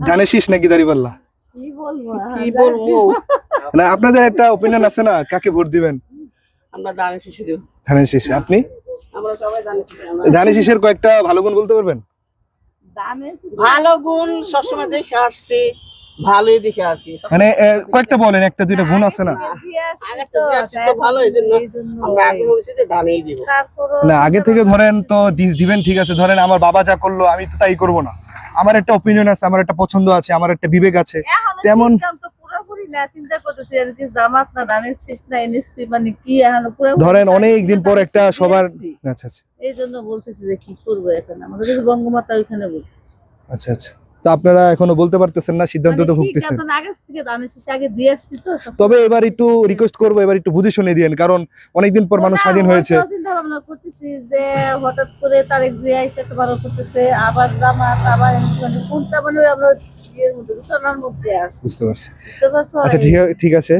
ধানের শীষ নাকি দাঁড়িপাল্লা? কি বলবো কি বলবো? না আপনাদের একটা ওপিনিয়ন আছে না, কাকে ভোট দিবেন? আমরা ধানের শীষে দেব। ধানের শীষ। আপনি? আমরা সবাই ধানের শীষে। ধানের শীষের কয়েকটা ভালো গুণ বলতে পারবেন? ভালো গুণ সবসময় দেখে আসছি, ভালোই দেখে আসছি। মানে কয়েকটা বলেন, একটা দুইটা গুণ আছে না? আগে তো দিয়ে আসছি তো ভালো, এই জন্য আমরা আগ্রহ হয়েছি যে ধানেই দিব। না আগে থেকে ধরেন তো দিবেন, ঠিক আছে। ধরেন আমার বাবা যা করলো আমি তো তাই করব না, আমার একটা ওপিনিয়ন আছে, আমার একটা পছন্দ আছে, আমার একটা বিবেক আছে। তেমন পুরোপুরি না, চিন্তা করতেছি আর কি, জামাত না ধানের শীষ না এনএসপি, মানে কি এখনো পুরো ধরেন অনেক দিন পর একটা সবার। আচ্ছা আচ্ছা এই জন্য বলতেছি যে কি করবো এখন, আমাদের যদি বঙ্গমাতা ওইখানে বলি। আচ্ছা আচ্ছা। তো আপনারা এখনো বলতে পারতেছেন না, সিদ্ধান্ত তো ভুগতেছেন। আগে থেকে ধানের শীষ আগে দিয়ে আসছি তো সব। তবে এবার একটু রিকোয়েস্ট করবো, এবার একটু বুঝে শুনে দিয়েন, কারণ অনেকদিন পর মানুষ স্বাধীন হয়েছে। চিন্তা ভাবনা করতেছি যে হঠাৎ করে তারেক জিয়া এসে বারো করতেছে, আবার জামাত, আবার মানে কোনটা মানে আমরা ইয়ের মধ্যে, ঘটনার মধ্যে আছি। বুঝতে পারছি। বুঝতে পারছো? আচ্ছা ঠিক আছে।